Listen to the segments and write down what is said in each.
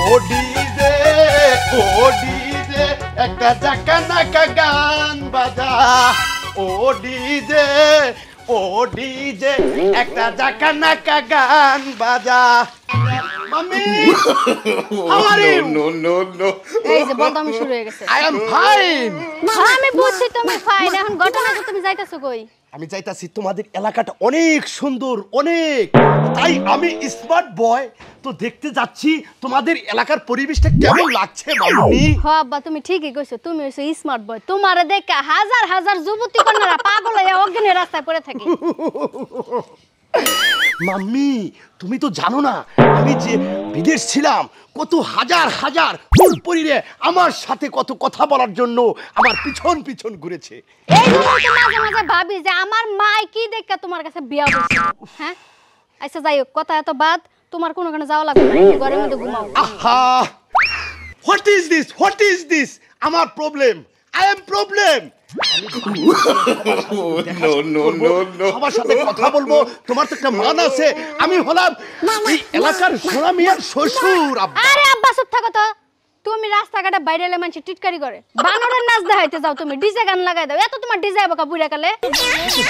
DJ একটা জাকা নাকা গান বাজা ও ডিজে একটা জাকা নাকা গান বাজা mummy how are you no এই যে বদনাম শুরু হয়ে গেছে আই এম ফাইন আমি বুঝছি তুমি ফাইন এখন ঘটনা কি তুমি যাইতাছো কই আমি চাইতাছি তোমাদের এলাকাটা অনেক সুন্দর অনেক তাই আমি স্মার্ট বয় তো দেখতে যাচ্ছি তোমাদের এলাকার পরিবেশটা কেমন লাগছে মামনি হ্যাঁ আব্বা তুমি ঠিকই কইছো তুমি হইছো স্মার্ট বয় তোমারে দেখে হাজার হাজার যুবতী কন্যারা পাগল হয়ে অজ্ঞানের রাস্তায় পড়ে থাকে মাম্মি তুমি তো জানো না আমি যে বিদেশ ছিলাম কত হাজার হাজার ফুলপরিরে আমার সাথে কত কথা বলার জন্য আমার পিছন পিছন ঘুরেছে এই জন্য তো মাঝে মাঝে ভাবি যে আমার মা কি দেখে তোমার কাছে বিয়া বসে হ্যাঁ আচ্ছা যাই হোক কথা এত বাদ তোমার কোনো কানে যাওয়া লাগবে না ঘরের মধ্যে ঘুমাও আহা হোয়াট ইজ দিস আমার problem I am problem no সবার সাথে কথা বলবো তোমার তো একটা মান আছে আমি হলাম এই এলাকার সোনা মিয়ার শ্বশুর আরে আব্বা চুপ থাকো তো তুমি রাস্তাঘাটে বাইরে এলে মানুষ টিটকারি করে বানরের নাচ দেখাইতে যাও তুমি ডিজে গান লাগাই দাও এত তোমার ডিজে বকা বুড়া কালে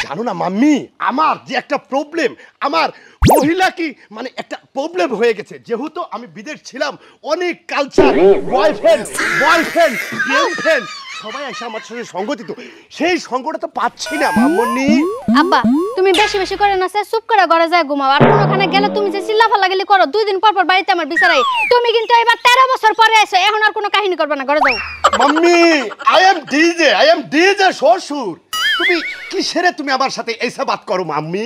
জানো না মাম্মি আমার যে একটা প্রবলেম আমার মহিলা কি মানে একটা প্রবলেম হয়ে গেছে যেহেতু আমি বিদেশ ছিলাম অনেক কালচার বয়ফ্রেন্ড গার্লফ্রেন্ড সবাই এসে আমার সাথে সঙ্গ দিত সেই সঙ্গটা তো পাচ্ছি না মাম্মনি আব্বা তুমি বেশি বেশি করে না চুপ করে ঘরে যায় ঘুমাও আর কোনখানে গেলে তুমি যে চিল্লাফাল্লা গেলি করো 2 দিন পর পর বাড়িতে আমার বিচারাই তুমি কিন্তু এবার 13 বছর পরে আইছো এখন আর কোনো কাহিনী করবে না ঘরে যাও মাম্মি আই এম ডিজে শ্বশুর তুমি কিসেরে তুমি আমার সাথে এইসব বাত করো মাম্মি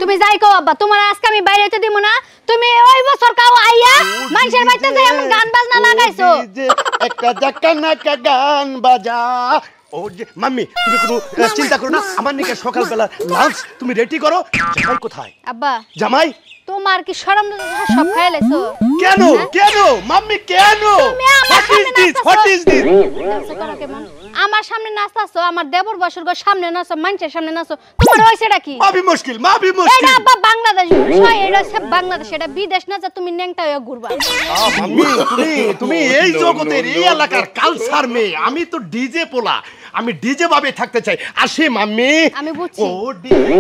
তুমি যাই কও আব্বা তোমার আজকে আমি বাইরে যেতে দিব না তুমি ওই বছর কাও আইয়া মানুষের বাড়িতে যাই এমন গান বাজনা লাগাইছো একটা জাকা নাকা গান বাজা ও যে মাম্মি তুমি কোনো চিন্তা করো না আমার নিকে সকালবেলা লাঞ্চ তুমি রেডি করো জামাই কোথায় আব্বা জামাই তোমার কি শরম লজ্জা সব খাইলেছো কেন মাম্মি কেন হোয়াট ইজ দিস আমার সামনে নাচতাছো আমার দেবর বসুর সামনে নাচো মানুষের সামনে নাচো তোমার হইছেটা কি মাবি মুশকিল এটা আব্বা বাংলাদেশ বিষয় এটা সব বাংলাদেশ এটা বিদেশ না যে তুমি নেংটা হয়ে ঘুরবা মাম্মি তুমি এই জগতের এই এলাকার কালচার মেয়ে আমি তো ডিজে পোলা আমি ডিজে ভাবে থাকতে চাই আসি মাম্মি আমি বুঝছি ও ডিজে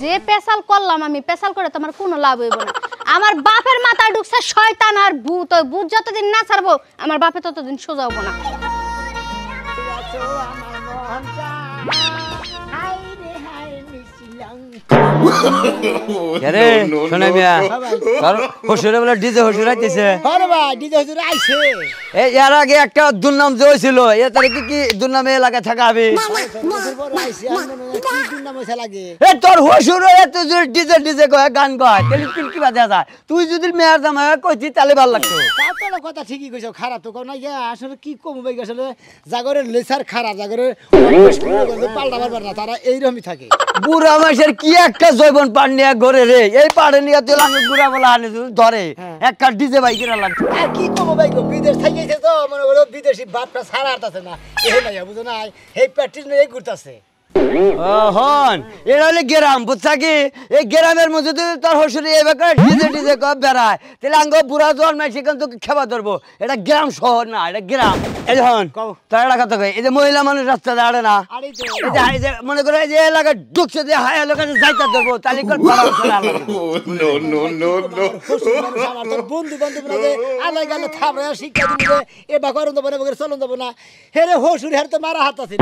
যে পেশাল করলাম আমি পেশাল করে তোমার কোনো লাভ হইব না আমার বাপের মাথায় ঢুকছে শয়তান আর ভূত ওই ভূত যতদিন না ছাড়বো আমার বাপে ততদিন সোজা হবো না আরে শোনা মিয়া আর হসুরে বলে ডিজে হসুর আইতেছে আরে ভাই ডিজে হসুর আইছে এই এর আগে একটা দুর্নাম যে হইছিল এ তারিখে কি দুর্নামে এলাকা থাকা হবে এ তোর হসুর এত জোর ডিজে ডিজে কয় গান কয় তাহলে তুই কি বাজে যা তুই যদি মেয়ার জামাই কইতি তাহলে ভালো লাগতো তাহলে কথা ঠিকই কইছো খারাপ তো কোন না আসলে কি কম ভাই আসলে জাগরের লেসার খারাপ জাগরের পাল্টা পারবার না তারা এইরকমই থাকে বুড়া মাসের কি একটা জৈবন পান নিয়ে ঘরে রে এই পাড়ে নিয়ে তুই আমি বুড়া বলা আনি ধরে একটা ডিজে বাইক কিনা লাগতো আর কি কম ভাই বিদেশ থাইছে তো মনে হলো বিদেশি বাপটা সারা আরতাছে না এই নাই বুঝো না এই প্র্যাকটিস নিয়ে ঘুরতাছে হন এটা হলে গ্রাম বুঝছা কি এই গ্রামের মধ্যে যদি তোর হসুরি এবার ডিজে ডিজে কব বেড়ায় তাহলে আঙ্গ বুড়া জল মাই সেখান থেকে খেবা ধরবো এটা গ্রাম শহর না এটা গ্রাম এই হন তোর এলাকা তো এই যে মহিলা মানুষ রাস্তা দাঁড়ে না এই যে মনে করে যে এলাকা ঢুকছে যে হাই এলাকা যাইতে ধরবো তাহলে কর বন্ধু বান্ধব আলাই গেলে থামরে শিক্ষা দিবে এ বাকর দেবো চলন দেবো না হেরে হসুরি হের তো মারা হাত আছে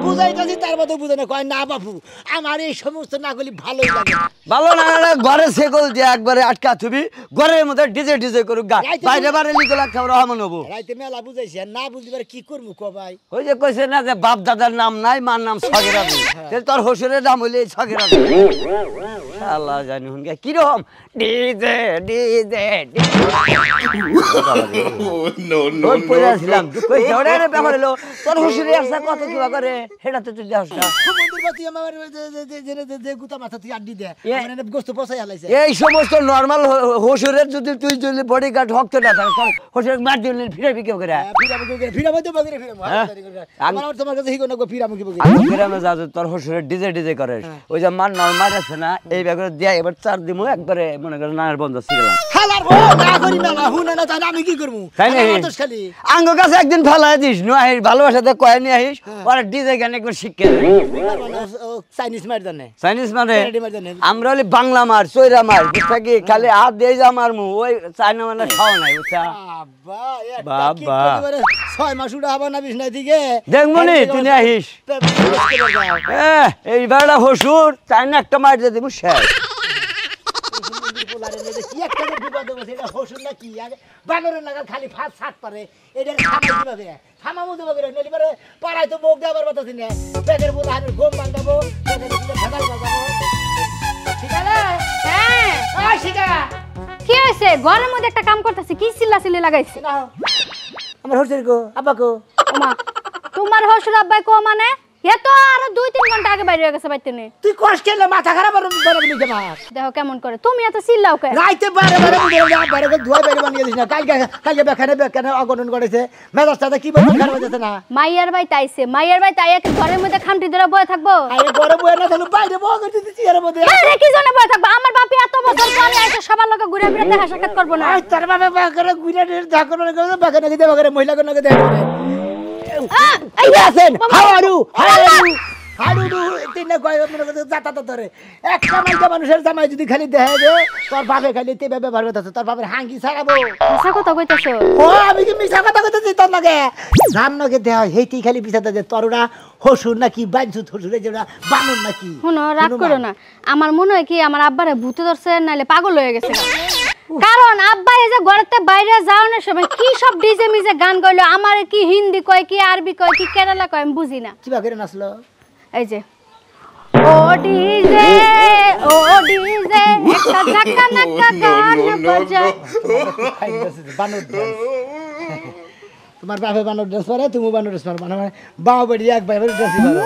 বুঝাইতেছি তার মধ্যে বুঝে না কয় না বাবু আমার এই সমস্ত না গলি ভালোই লাগে ভালো না ঘরে সেকল দিয়ে একবারে আটকা থুবি ঘরের মধ্যে ডিজে ডিজে করুক গা বাইরে বাইরে লিগলা খাবার রহমান হবো রাইতে মেলা বুঝাইছি আর না বুঝবার কি করবো ক ভাই ওই যে কইছে না যে বাপ দাদার নাম নাই মার নাম সগেরা তাহলে তোর হসুরের নাম হইলে সগেরা আল্লাহ জানি হুনকে কিরকম DJ DJ no no no কইছিলাম কইছে ওরে ব্যাপার হলো তোর হসুরে আসা কত কিবা করে সেটা তো তুই দেখ না। সমুদ্র বাতি আমার যে গুতা মাথা তুই আড্ডি দে মানে গোস্ত পচাই আলাইছে এই সমস্ত নর্মাল হসুরের যদি তুই যদি বডি গার্ড হকতে না থাকে তোর হসুরের মার দিলে ফিরে বিকে করে ফিরামো তো বগরে ফিরামো আমার তোমার কাছে হিগো নগো ফিরামো কি বগরে আমি গ্রামে যা তোর হসুরের ডিজে করে ওই যে মার নর্মাল আছে না এই ব্যাপারে দিয়া এবার 4 দিমু একবারে মনে করে নায়ের বন্ধ ছিলাম হালার ও না করি মেলা হুনা না তাই আমি কি করব তাই নাকি? তো খালি আঙ্গ কাছে একদিন ফালাই দিস নো আহিস ভালোবাসাতে কয় নি আহিস ওরা ডিজে গান একবার শিখে চাইনিজ মার জানে চাইনিজ মানে কানাডি মার জানে আমরা হলি বাংলা মার চৈরা মার বুঝছা কি খালি হাত দিয়ে যা মারমু ওই চাইনা মানে খাওয়া নাই বুঝছা বাবা বাবা। 6 মাস উড়া হবা না বিছনা দিকে দেখমনি তুই আহিস এই বেড়া হসুর চাইনা একটা মার দিয়ে দিব শেষ কি একটা বিপদ হইছে এটা হসুন না কি আগে বানরের লাগা খালি ফাঁস ছাট পারে এটা খামাই দিবে খামামু দেব করে নলি পারে পাড়ায় তো মুখ দেবার বাতাছি না বেগের বলে আমি গোম বাঁধাবো বেগের বলে ঢাকাল বাঁধাবো ঠিক আছে হ্যাঁ ওই শিকা কি হইছে ঘরের মধ্যে একটা কাম করতেছি কি চিল্লাচিল্লি লাগাইছে না আমার হসুর গো আব্বা গো ওমা তোমার হসুর আব্বাই কো মানে এ তো আরো 2-3 ঘন্টা আগে বাইরে হয়ে গেছে বাইতে নে তুই কষ্ট কেলে মাথা খারাপ আর বানাবি নি কেন দেখো কেমন করে তুমি এত চিল্লাও কেন রাইতে বারে বারে বুঝে না বারে ধোয়া বাইরে বানিয়ে দিস না কালকে বেখানে অগণন করেছে মেজাজটা কি বলবো খারাপ হইছে না মাইয়ার ভাই তাইছে মাইয়ার ভাই তাই এক ঘরের মধ্যে খামটি ধরে বয়ে থাকবো আরে বড় বউ না তাহলে বাইরে বউ করে দিতেছি এর মধ্যে আরে কি জন্য বয়ে থাকবো আমার বাপি এত বছর পরে এসে সবার লোকে ঘুরে ফিরে দেখা সাক্ষাৎ করবো না আই তার বাবা বাগারে গুইরা ঢাকন করে বাগানে গিয়ে বাগারে মহিলা কোন দেখা করে এই আছেন how are you how do তিন কয় মনে করে জাতা ধরে একটা মাইকা মানুষের জামাই যদি খালি দেখা দে তোর বাপে খালি তে ব্যবহার করতেছ তোর বাপের হাঙ্গি ছাড়াবো মিছা কথা কইতাছো ও আমি কি মিছা কথা কইতেছি তোর লাগে জান্নকে দেহ হেইটি খালি পিছাতে যে তোররা হসুর নাকি বাঞ্চু হসুরে যেটা বানর নাকি শুনো রাগ করো না আমার মনে হয় কি আমার আব্বারে ভূতে ধরছে নাইলে পাগল হয়ে গেছে কারণ আব্বা এই যে ঘরেতে বাইরে যাওয়ানোর সময় কি সব ডিজে মিজে গান গাইলো আমার কি হিন্দি কয় কি আরবি কয় কি কেরালা কয় আমি বুঝি না কিবা করে নাচলো এই যে ও ডিজে একটা ধাক্কা নাক্কা গান বাজা বানর তোমার বাপে বানর ড্রেস পরে তুমি বানর ড্রেস পরো মানে বাবা বাড়ি এক ভাই ড্রেস পরো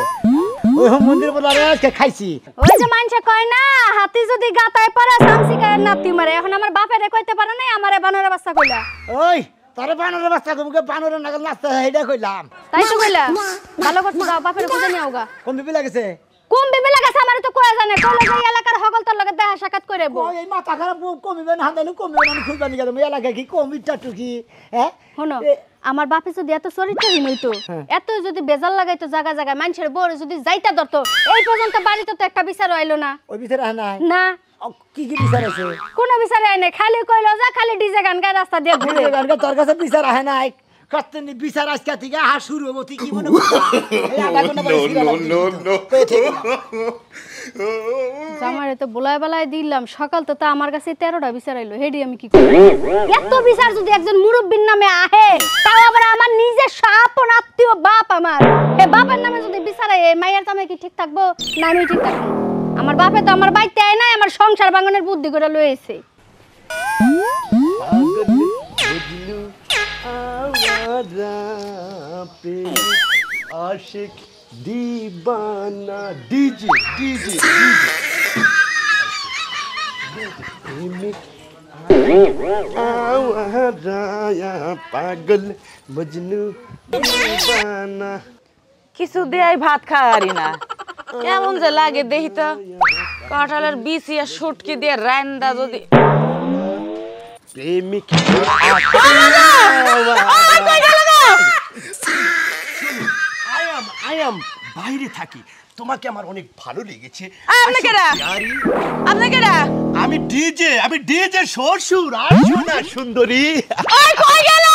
ওই মন্দির বলে আজকে খাইছি ওই যে মানুষে কয় না হাতি যদি গাতায় পড়ে সামসি গায়ের নাতি মারে এখন আমার বাপেরে কইতে পারে না আমারে বানরের বাচ্চা কইলা ওই তোরে বানরের বাচ্চা কমকে বানরের নাগাল নাচতে এইটা কইলাম তাই তো কইলা ভালো করতে দাও বাপেরে খুঁজে নিয়ে আওগা কোন বিপি লাগেছে কোন বিবি লাগাছে আমারে তো কয়া জানে কইলো যে এই এলাকার হগল তোর লগে দেখা সাক্ষাৎ করে বউ ওই এই মাথা খারাপ কমিবে না হান্দালে কমিবে না খুঁজবা নি গেল এলাকা কি কমিটা টুকি হ্যাঁ শোনো আমার বাপে যদি এত চরিত্রহীন হইতো এত যদি বেজাল লাগাইতো জায়গা জায়গায় মানুষের বউরে যদি যাইতা ধরতো এই পর্যন্ত বাড়িতে তো একটা বিচার হইলো না ওই বিচার নাই না কি কি বিচার আছে কোন বিচার আই নাই খালি কইলো যা খালি ডিজে গান গায় রাস্তা দিয়ে ঘুরে তোর কাছে বিচার আহে নাই কতনি বিচার আজকে থেকে আহা শুরু হবো তুই কি মনে করছিস এই আধা ঘন্টা পরে জামারে তো বলায় বলায় দিলাম সকাল তো তা আমার কাছে 13টা বিচার আইলো হেডি আমি কি করি এত বিচার যদি একজন মুরব্বির নামে আহে তাও আবার আমার নিজের আপন আত্মীয় বাপ আমার হে বাপের নামে যদি বিচার আয় মায়ের নামে কি ঠিক থাকবো না আমি ঠিক থাকবো আমার বাপে তো আমার বাইতে আয় নাই আমার সংসার ভাঙনের বুদ্ধি করে লয়েছে आशिक दीवाना डीजे डीजे पागल मजनू दीवाना কিছু দেয় ভাত খাওয়ারি না কেমন যে লাগে দেখি তো কাঁঠালের বিচি আর শুটকি দিয়ে রান্দা যদি प्रेमिक I am বাইরে থাকি তোমাকে আমার অনেক ভালো লেগেছে আপনি কেডা আপনি কেডা আমি ডিজে শ্বশুর আসো না সুন্দরী ওই কই গেল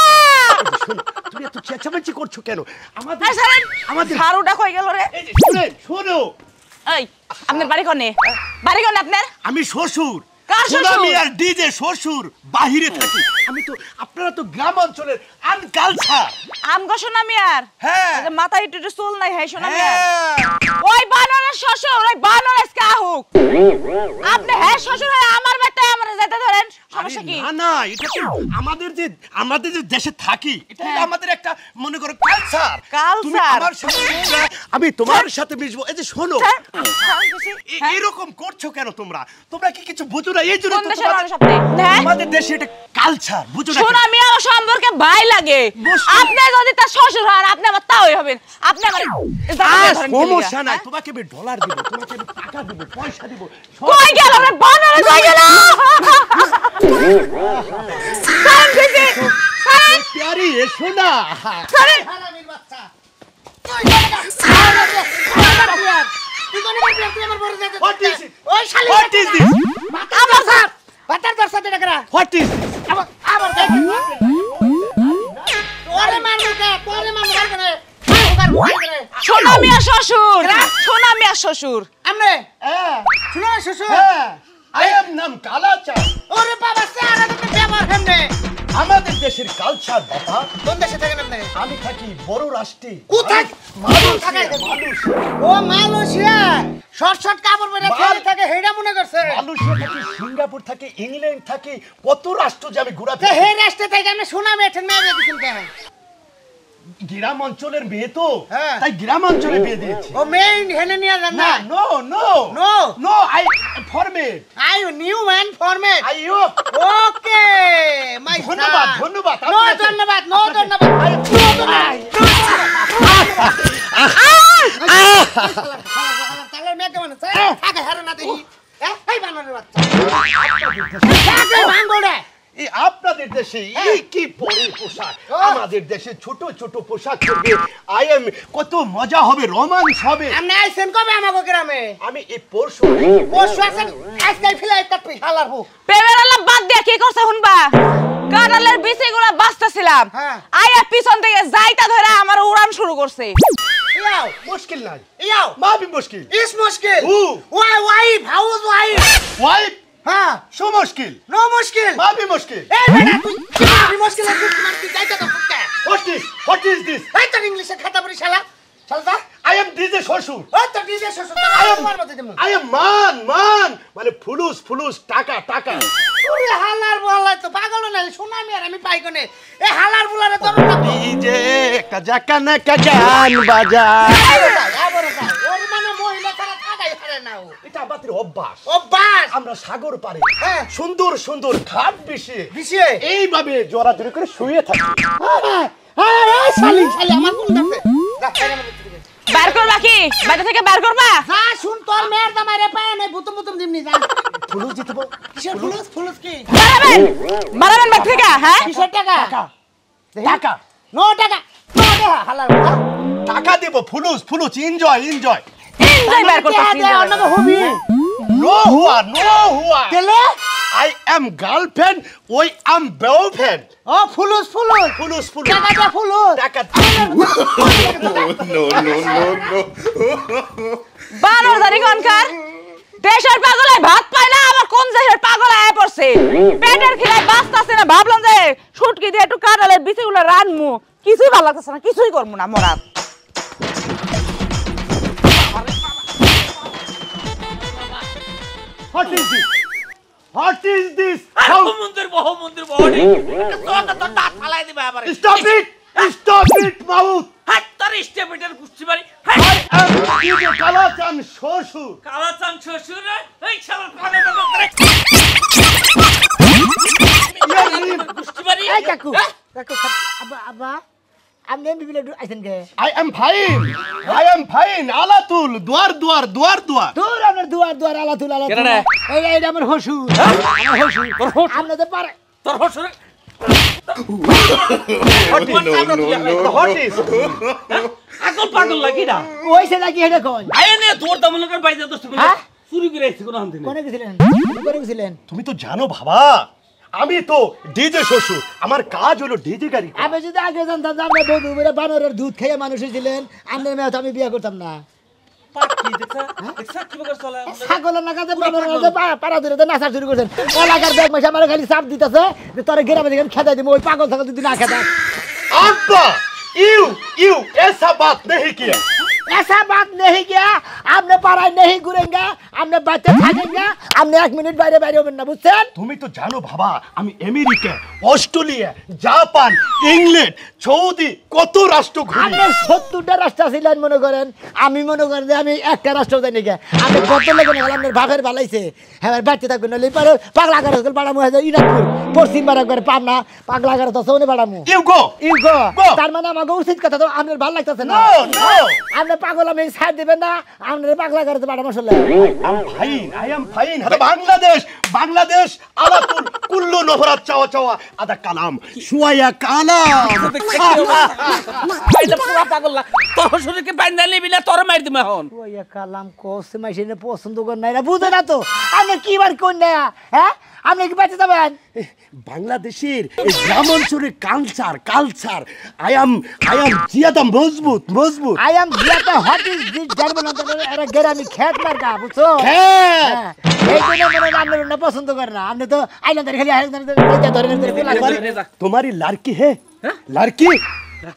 তুমি এত চেঁচামেচি করছো কেন আমাদের আমাদের হারুটা কই গেল রে এই যে শোনো এই আপনার বাড়ি কোনে আপনার আমি শ্বশুর কার শ্বশুর? আমি আর ডিজে শ্বশুর বাইরে থাকি আমি তো আপনারা তো গ্রাম অঞ্চলের আনকালচার আমগো সোনামি আর হ্যাঁ এই যে মাথায় একটু চুল নাই হ্যাঁ সোনামি আর হ্যাঁ। ওই বানরের শ্বশুর ওই বানর আজকে আহুক আপনি হ্যাঁ শ্বশুর হয়ে আমার বাড়িতে আমার যেতে ধরেন সমস্যা কি? না না, এটা তো আমাদের যে দেশে থাকি, এটা আমাদের একটা মনে করো কালচার। তুমি Culture? আমার সাথে মিশবে, আমি তোমার সাথে মিশবো। এই যে শোনো, এরকম করছো কেন তোমরা? তোমরা কি কিছু বুঝো না? এই জন্য কোন তো দেশের তোমাদের- মানুষ আপনি? হ্যাঁ? আমাদের দেশে এটা কালচার, বুঝো না কেন? শোনা মিয়া আমার সম্পর্কে ভাই লাগে। মুশকিল। আপনি যদি তার শ্বশুর হন, আপনি আমার তাওই হবেন। আপনি আমার সমস্যা নাই, তোমাকে আমি ডলার দিব, তোমাকে আমি টাকা দিব, পয়সা দিব। কই গেল রে বানরে, কই গেল? সারেন দিদি, সারেন, প্যারি এসো না। সারেন। হারামির বাচ্চা তুই আমার বড় যেতে What is it? ওই শালি What is this? আমার স্যার বাতার দর সাথে ডাকরা What is this? আবার আবার ওরে মারুকা তোরে মারুকা করে সোনা মিয়া শ্বশুর, সোনা মিয়া শ্বশুর। আমনে শুনো শ্বশুর হ্যাঁ, I am নাম কালাচাঁদ। ওরে বাবা স্যার আপনি ব্যবহার কেমনে আমাদের দেশের কালচার বাবা। কোন দেশে থাকেন আপনি আমি থাকি বড় রাষ্ট্রে। কোথায়? মালয়েশিয়া, ও মালয়েশিয়া শর্ট শর্ট কাপড় পরে খেলে থাকে হেডা মনে করছে মালয়েশিয়া থাকি, সিঙ্গাপুর থাকি, ইংল্যান্ড থাকি, কত রাষ্ট্র যে আমি ঘুরা তে হে রাস্তা থেকে আপনি শোনা মেঠেন মেয়ে দিছেন কেন গ্রাম অঞ্চলের মেয়ে তো, হ্যাঁ। তাই গ্রাম অঞ্চলে বিয়ে দিয়েছি। ও মেইন হেনে নিয়ে যান না, না no, no, No. no, I format. I knew man format I hope. ওকে মাই ধন্যবাদ, ধন্যবাদ। নো আপনাকে- ধন্যবাদ নো ধন্যবাদ তাহলে মেয়ে কেমন আছে আগে হারে না দেখি এই বানরের বাচ্চা আগে ভাঙ্গড়ে এই আপনাদের দেশে এই কি পরে পোশাক, আমাদের দেশে ছোট ছোট পোশাক পরবে, কত মজা হবে, রোমান্স হবে। আপনি আইছেন কবে আমাগো গ্রামে আমি এই পরশু পরশু আছেন আজকে ফিলাই কাটবি হালার হু প্রেমের আল্লাহ বাদ দিয়া কি করছে শুনবা? কাঁঠালের বিচিগুলা বাঁচতেছিলাম, হ্যাঁ। আইয়া পিছন থেকে যাইতা ধরে আমার উড়ান শুরু করছে। ইয়াও মুশকিল নাই, ইয়াও মা भी মুশকিল। ইস মুশকিল Who? ওয়াই ওয়াইফ হাউস ওয়াইফ ওয়াইফ হ্যাঁ সো মুশকিল, নো মুশকিল মা भी মুশকিল। এই বেটা তুই কি মুশকিল আছে তোমার কি যাইতে তো ফুটকা What is this? এই তো ইংলিশে খাতা পড়ি শালা শালা I am DJ শ্বশুর। ওই তো ডিজে শ্বশুর তোমার মধ্যে দেবো I am মান মানে ফুলুস টাকা টাকা। ওরে হালার বলাই তো পাগল না শোনামি আর আমি পাই কোনে এই হালার বুলারে ধরো না ডিজে কাজাকানা কাজান বাজা। আবার ওর মানে মহিলা ছাড়া থাকাই পারে না ও এটা আমাদের অভ্যাস। অভ্যাস আমরা সাগর পারে হ্যাঁ। সুন্দর সুন্দর ঘাট বিষে বিষে এইভাবে জোরাজোরি করে শুয়ে থাকি। হ্যাঁ শালি শালি আমার কোন দাঁতে যা খাইরা মধ্যে থেকে বের করবা কি? বাইরে থেকে বের করবা? যা শুন তোর মেয়ের দামারে পায় নাই বুতুম বুতুম দিমনি যা ফুলুস দিতে বল। কিসের ফুলুস কি বাড়াবেন, বাড়াবেন বাইরে থেকে, হ্যাঁ? কিসের টাকা টাকা নো টাকা হালার টাকা দেব। ফুলুস এনজয় এনজয় বের করতেছি। অন্যকে হবি নো হুয়া তেলে আই এম গার্লফ্রেন্ড, ওই আম বয়ফ্রেন্ড। ও ফুলুস ফুলুস টাকাটা ফুলুস টাকা। বানর জানি কোনকার দেশের পাগলে ভাত পায় না, আবার কোন দেশের পাগল আয়া পড়ছে। পেটের খিলায় বাঁচতাছে না, ভাবলাম যে শুটকি দিয়ে একটু কাঁঠালের বিচিগুলো রানমু, কিছুই ভালো লাগতেছে না, কিছুই করবো না মরার। What is this? মন্দির বহনি তো দাঁত ফালাই দিবে আবার Stop it, মাউথ। হাত তার স্টেপিটার গুষ্টি বাড়ি I am DJ কালাচাঁদ শ্বশুর। কালা চান শ্বশুর এই শালা কানে বাবা করে গুষ্টি বাড়ি এই কাকু আবা আবা আমি এমবি বিলে আইছেন কে I am fine. আলাতুল দুয়ার দূর আমার দুয়ার আলা তুল কেডা? এই আমার হসুর আমার হসুর আপনি তো পারে তোর হসুর What is? আগল পাগল লাগি না ওইছে নাকি এটা কোন আয় নে তোর দামলকার বাইজা দস্ত করে হ্যাঁ? চুরি করে আইছে কোন আনতে কোনে গেছিলেন তুমি তো জানো বাবা, আমি তো ডিজে শ্বশুর। আমার কাজ হলো ডিজে গাড়ি। আমি যদি আগে জানতাম যে আমরা বধূ বেড়ে বানরের দুধ খেয়ে মানুষ ছিলেন আপনার মেয়ে তো আমি বিয়ে করতাম না পাটি দেখছা কি বকর চলে ছাগলের নাকাতে বানরের পাড়া ধরে নাচা শুরু করছেন এলাকার ব্যাগ মাসে আমার খালি চাপ দিতেছে যে তোর গ্রামে দেখেন খেদাই দিব ওই পাগল ছাগল যদি না খেদা अब्बा, यू ऐसा बात नहीं किया। ऐसा बात नहीं गया आपने पढ़ाई नहीं घूरेंगे आपने बच्चे থাকেंगे আপনি 1 মিনিট বাইরে বাইরে হবেন না বুঝছেন তুমি তো জানো বাবা আমি America Australia Japan England Saudi কত রাষ্ট্র ঘুরি আপনি 70টা রাষ্ট্র ছিলেন মনে করেন আমি মনে করেন যে আমি একটা রাষ্ট্র যাই না আপনি কত লোক না আপনার বাপের ভালাইছে হ্যাঁ বাচ্চা থাকবেন না লিপারে পাগলা গাড়ি স্কুল পাড়ামু হয় ইরাকপুর পশ্চিম বাড়া করে পাবনা পাগলা গাড়ি তো সোনে পাড়ামু ইউগো ইউগো তার মানে আমাকে উচিত কথা তো আপনার ভালো লাগতেছে না আপনি পাগল আমি সাইড দিবেন না আপনার পাগলা গাড়ি তো পাড়ামু আসলে I am fine هذا বাংলাদেশ আলাতুল কুল্লু নহরাত চাওয়া চাওয়া আদা কালাম শুয়ায়া কালাম এটা পুরা পাগল না তোর শ্বশুরকে বাইন্দা নিবি না তোর মার দিমা হন ওই কালাম কোসে মাইসিনে পছন্দ কর নাই না বুঝে না তো আপনি কি বার কোন না হ্যাঁ আপনি কি বাঁচতে যাবেন বাংলাদেশের এই গ্রামাঞ্চলের কালচার আই এম জিয়াদা মজবুত আই এম জিয়াদা হট ইজ দিস জার্মান এরা গেরামি খেত মারকা বুঝছো হ্যাঁ এই জন্য মনে আপনি না পছন্দ করে না আপনি তো আইল্যান্ডের খালি আইল্যান্ডের ধরে तुम्हारी लड़की है लड़की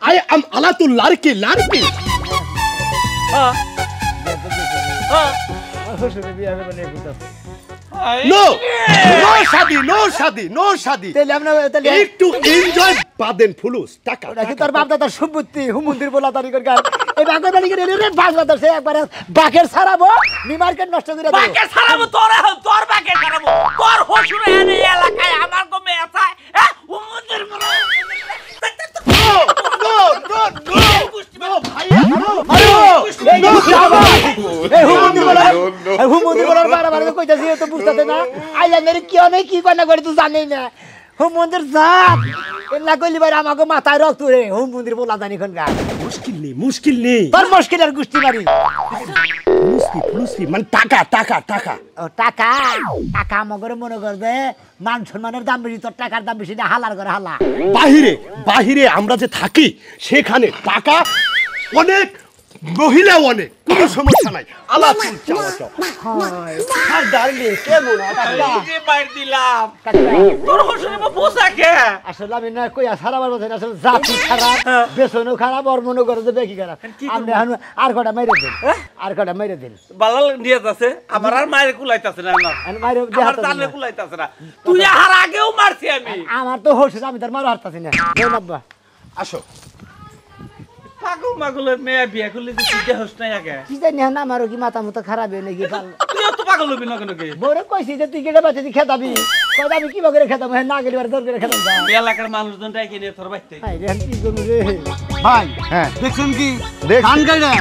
आई एम अलातुल लड़की হ্যাঁ হ্যাঁ नो शादी তাহলে আমরা তাহলে একটু এনজয় বাদেন ফুলুস টাকা নাকি তোর বাপ দাদার সম্পত্তি হুমন্দির বলা তারি করে এই বাগের বাড়ি করে রে বাংলাদেশে একবারে বাকের ছাড়াবো নি মার্কেট নষ্ট করে দেবো বাকে ছাড়াবো তোর বাকে ছাড়াবো তোর শ্বশুর এই এলাকায় আমার গো মেয়ে আছে হ্যাঁ উম্মদের মনে नो भाईया হুমন্দির বলার বারবার কইতাছি তো বুঝতাতে না আইল্যান্ডের কি অনেক কি কয়না করে তুই জানেই না হুমন্দির জাত না কইলি ভাই আমাকে মাথায় রক্ত রে হুমন্দির বলা জানি কোন গা मुश्किल नहीं তোর মুশকিলের গুষ্টি মারি ফুলুসি মানে টাকা ও টাকা মগরে মনে করবে মান সম্মানের দাম বেশি তোর টাকার দাম বেশি না হালার করে হালা বাহিরে আমরা যে থাকি সেখানে টাকা অনেক মহিলা অনেক কোনো সমস্যা নাই আলাতুল চাওয়া আর ডার্লিং কেমন যে মার দিলাম তোর শ্বশুর পোশাকে আসলে আমি না কই সারাবার বলছেন আসলে জাতি খারাপ বেসনও খারাপ আর মনে করে যে বেকি খারাপ আপনি আর কটা মেরে দিন বালাল নিয়ে যাচ্ছে আমার আর মায়ের কুলাইতাছে না আমার জানে কুলাইতাছে না তুই আর আগেও মারছি আমি আমার তো হোস আমি তার মারো হারতাছি না জয়নাব্বা আসো পাগল মাগলের মেয়ে বিয়ে করলে যে তুই দেহস নাই আগে কি জানি না আমারও কি মাথা মতো খারাপ হয়ে নাকি তুইও তো পাগল হবি না কেন কে বউরে কইছি যে তুই কেটে বাচ্চা দিয়ে খেতাবি কয়টা আমি কি করে খেতাম না গেলে দর করে খেতাম এলাকার মানুষজন ডাইকে নিয়ে তোর বাইতে কি করবো রে ভাই হ্যাঁ দেখছেন কি ধান গাইরা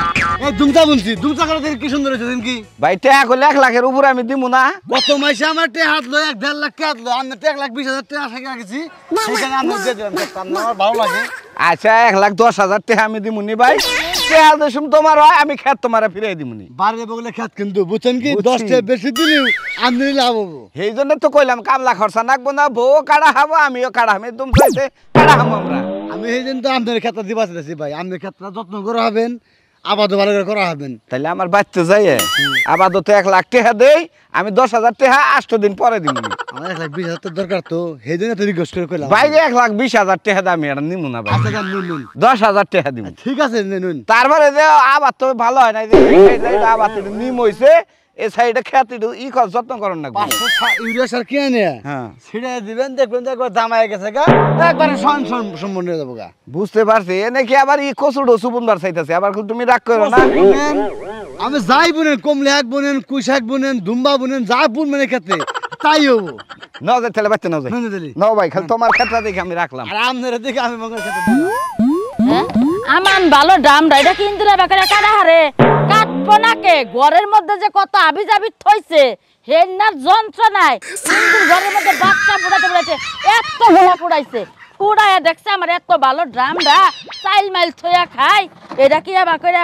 এই দুমতা বুনছি দুমতা করে কি সুন্দর হয়েছে কি ভাই টাকা করলে 1 লাখের উপরে আমি দিব না কত মাসে আমার টে হাত লো 1.5 লাখ টাকা হাত লো আমি 1,20,000 টাকা আশা গেছি সেখানে আমি দিয়ে দিলাম আমার ভালো লাগে আচ্ছা 1,10,000 টাকা আমি দিমুনি ভাই টাকা দেশুম তোমার হয় আমি খেত তোমারে ফিরিয়ে দিমুনি বাড়িতে বগলে খেত কিন্তু বুঝছেন কি 10 টাকা বেশি দিলে আমি লাভ হবো সেই জন্য তো কইলাম কামলা খরচা নাকবো না বউ কাড়া খাবো আমিও কাড়া আমি দুম চাইছে কাড়া খাবো আমরা আমি সেই জন্য তো আপনাদের ক্ষেত্রে দিবা চাইছি ভাই আপনাদের ক্ষেত্রে যত্ন করা হবেন আবাদও ভালো করে করা হবেন তাহলে আমার বাচ্চা যাই আবাদও তো 1 লাখ টাকা দেই আমি 10,000 টাকা 8 দিন পরে দিমুনি আমার 1,20,000 টাকা দরকার তো সেই জন্য তো রিকোয়েস্ট করে কইলাম ভাই 1,20,000 টাকা দামি এটা নিমু না ভাই আচ্ছা নুন 10,000 টাকা দিমু ঠিক আছে নুন তারপরে যে আবার তো ভালো হয় না যে আবার তো নিম হইছে এই সাইডে খেতে ই যত্ন করন না 500 ইউরিয়া সার কিনে নিয়ে হ্যাঁ ছিড়ে দিবেন দেখবেন যে একবার দাম হয়ে গেছে গা একবারে সম্পূর্ণ হয়ে যাবো গা বুঝতে পারছি এ নাকি আবার ই কচুডো সুবনবার চাইতাছে আবার তুমি রাগ করো না আমি যাই বুনেন কমলে এক বুনেন কুইশাক বুনেন দুম্বা বুনেন যা বুন মানে খেতে তাই হবো নাও যাই তাহলে বাচ্চা নাও যাই নাও ভাই খালি তোমার ক্ষেত্রে দেখে আমি রাখলাম আর আপনারা দেখে আমি মঙ্গল খেতে আমান ভালো ডামরা এটা কিন্তু রে বাকারে কাটা হারে কাটবো নাকে ঘরের মধ্যে যে কত আবিজাবি থইছে হেন্নার যন্ত্রণায় কিন্তু ঘরের মধ্যে বাচ্চা পুড়াইছে এত হোলা পুড়াইছে পুড়ায় দেখছে আমার এত ভালো ড্রামরা চাইল মাইল থইয়া খাই এটা কি আবার করে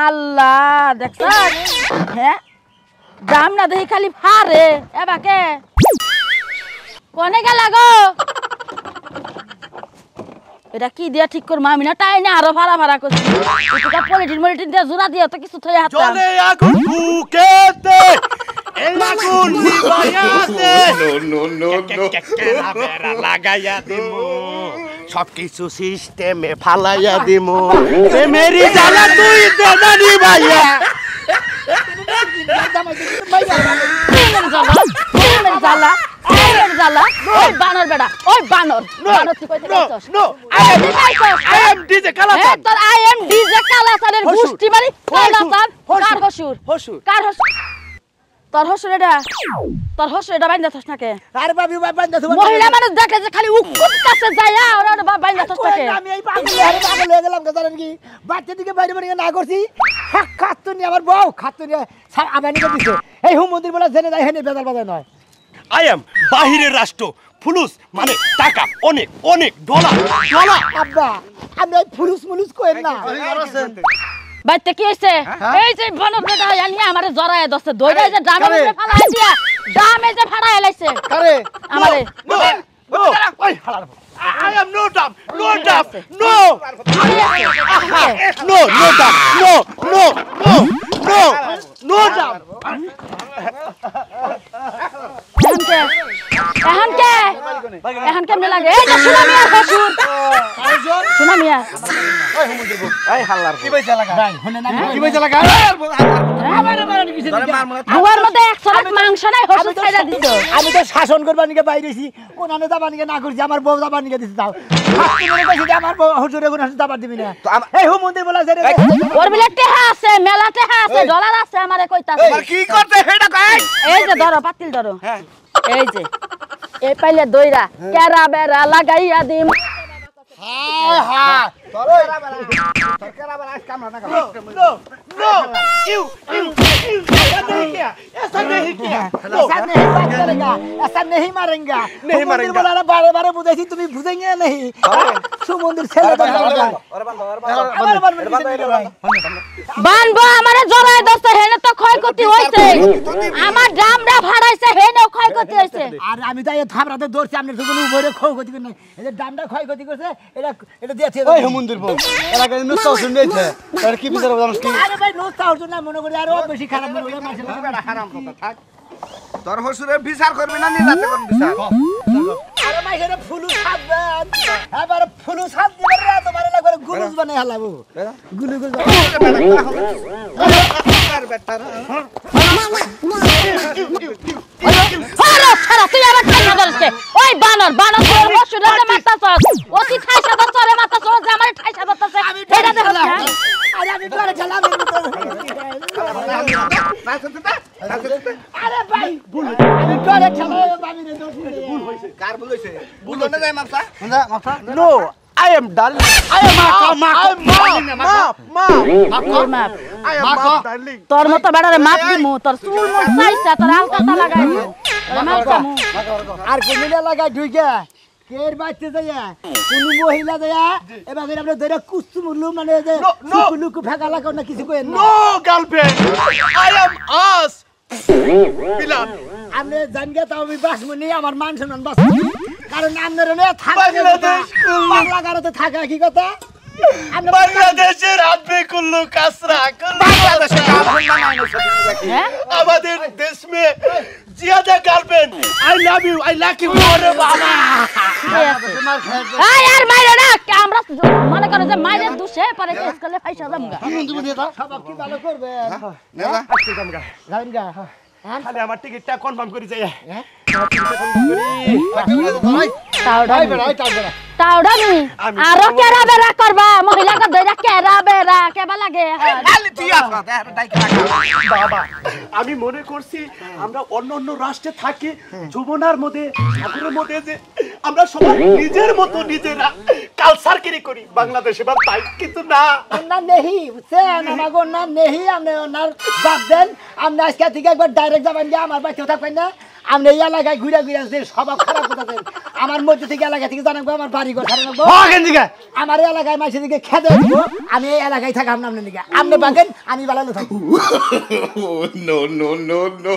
আল্লাহ দেখছ হ্যাঁ ড্রাম না দেখি খালি ফারে এবাকে কোনে গেল গো এটা কি দিয়া ঠিক করব আমি না তাই না আরো ভাড়া করছি এটা পলিটিন দিয়ে জোড়া দিয়া তো কিছু থই হাত চলে আগুন ফুকেতে এই আগুন নিভায়াতে নো লাগাইয়া দিমু সবকিছু সিস্টেমে ফালাইয়া দিমু প্রেমেরই জ্বালা তুই দেনানি ভাইয়া ওই বানর বেড়া ওই বানর বানর তুই কইতে চাইছস no I am DJ Kalachan তোর আই এম ডিজে কালাচানের গুষ্টি মারি কালাচান কার হসুর কার হসুর তোর হসুর এটা বাইন্দা থাস নাকে আরে বাবি বাইন্দা তুমি মহিলা মানুষ দেখে যে খালি উকুত কাছে যায় ওরা বাইন্দা থাস নাকে আমি এই পাগল হয়ে গেলাম জানেন কি বাচ্চা দিকে বাইরে বাইরে না করছি খাতুনি আমার বউ খাতুনি আমার নিকে দিছে এই হুম মন্দির বলা জেনে যায় হেনে বেজাল বাজায় নয় আই এম বাহিরের রাষ্ট্র ফুলুস মানে টাকা অনেক অনেক ডলার আব্বা আমি ওই ফুলুস মুলুস কইেন না বাইতে কি হইছে এই যে বানর বেটা আনি আমারে জড়ায় দছে দইরা যে ডামের উপরে ফালাই দিয়া ডামে যে ফাড়ায় লাইছে আরে আমারে ওই হালার I am no dumb, no dumb, no, no, no dumb, no dumb. এখন কেমনে লাগে এই যে শোনা মিয়া হসুর শোনা মিয়া এই হাল্লার কি বাইজা লাগা কি বাইজা লাগা বুয়ার মধ্যে 100 মাংস নাই হসুর খাইলা দিছো আমি তো শাসন করবার নিকে বাইরেছি কোনানে যাবার নিকে না করছি আমার বউ যাবার নিকে দিছি দাও মনে কইছি আমার বউ হুজুরে কোন যাবার দিবি না এই হুম মন্দির বলা যায় ওর বিলে টেহা আছে মেলা টেহা আছে ডলার আছে আমারে কইতাছে তোমার কি করতে হেডা কই এই যে ধরো পাতিল ধরো এই যে এই পাইলে দইরা কেরা বেরা লাগাইয়া দিম হায় হায় No, you, ऐसा नहीं किया. ऐसा नहीं मारेंगे मंदिर बोला ना बारे बारे बुझाई तुम बुझेंगे नहीं सुमंदिर ছেলে বানবো আমারে জড়ায় দস্তে হেনে তো ক্ষয়ক্ষতি হইছে আমার ডামরা ভাড়াইছে হেনে ক্ষয়ক্ষতি হইছে আর আমি তাই থাবরাতে দৌড়ছি আপনি তো কোনো উপরে ক্ষয়ক্ষতি করে এই যে ডামটা ক্ষয়ক্ষতি করছে এটা দিয়েছে ওই মন্দির বল এলাকা নুস্তা শুনইছে আর কি বিচার জানিস কি আরে ভাই নুস্তা অর্জুন না মনে করি আর বেশি খারাপ মনে হলো মাসে হারাম কথা থাক তোর হসুরে বিচার করবি না নিরাতে কোন বিচার আরে ভাই এর ফুলু সাদবেন এবার ফুলু সাদ দিবেন রে তোমার লাগবে গুলুস বানাই হালাবো গুলুগুল আরে ছাড়া তুই আমার খাইছা ধরছে ওই বানর বানর তোর মশুরে মারতাছস অতি খাইছা ধরছরে মারতাছস যে আমারে খাইছা ধরতাছে এটা দেখছ না আরে আমি তোরে খেলাম আরে ভাই ভুল আমি তোরে খেলাম আমি রে দোষ ভুল হইছে কার ভুল হইছে ভুল হনে যায় মাপসা No, I am darling. I am ma. I am ma, darling. তোর মতো বেড়ারে মাপ দিমু তোর চুল মোর চাইছা তোর আলকাটা লাগাই দিমু তোর মাপ দিমু আর কোনিলা লাগাই ঢুইকা কের বাইতে যায়া কোন মহিলা যায়া এবার আমরা ধরে কুস্তু মুলু মানে যে সুকুলুকু ফাঁকা লাগাও না কিছু কইেন না No, girlfriend. I am us. Bilal. আমি জানগে তাও আমি বাসমনি আমার মান সম্মান বাসমনি কারণ আপনার না থাকা বাংলা গারতে থাকা কি কথা বাংলাদেশের আদমি কুল্লু কাসরা বাংলাদেশের আমাদের দেশ মে জিয়াদা girlfriend I love you I like you ওরে বাবা আয় আর মাইরে না আমরা মনে করে যে মাইরে দুষে পরে কেস করলে পয়সা দামগা সবাব কি ভালো করবে যাবেন গা খালি আমার টিকিটটা কনফার্ম করে যাই তাওডা নি আরো কেরা বেরা করবা মহিলাকে ধইরা কেরা বেরা কেবা লাগে খালি তুই আসা ডাইকে লাগা বাবা আমি মনে করছি আমরা অন্য অন্য রাষ্ট্রে থাকি যমুনার মধ্যে সাগরের মধ্যে যে আমরা সবাই নিজের মতো নিজেরা কালচার কেরি করি বাংলাদেশে বা তাই কিন্তু না না নেহি বুঝছেন আমাগো না নেহি আপনি ওনার বাদ দেন আপনি আজকে থেকে একবার ডাইরেক্ট যাবেন যে আমার বাড়িতে থাকবেন না আপনি এই এলাকায় ঘুরে ঘুরে আসছেন স্বভাব খারাপ করতেছেন আমার মধ্যে থেকে এলাকা থেকে জানাবো আমার বাড়ি ঘর ছাড়াবো আমার এলাকায় মাসে দিকে খেতে দিব আমি এই এলাকায় থাকাম না আপনার দিকে আপনি বাঁকেন আমি বালানো থাকি No, no, no, no.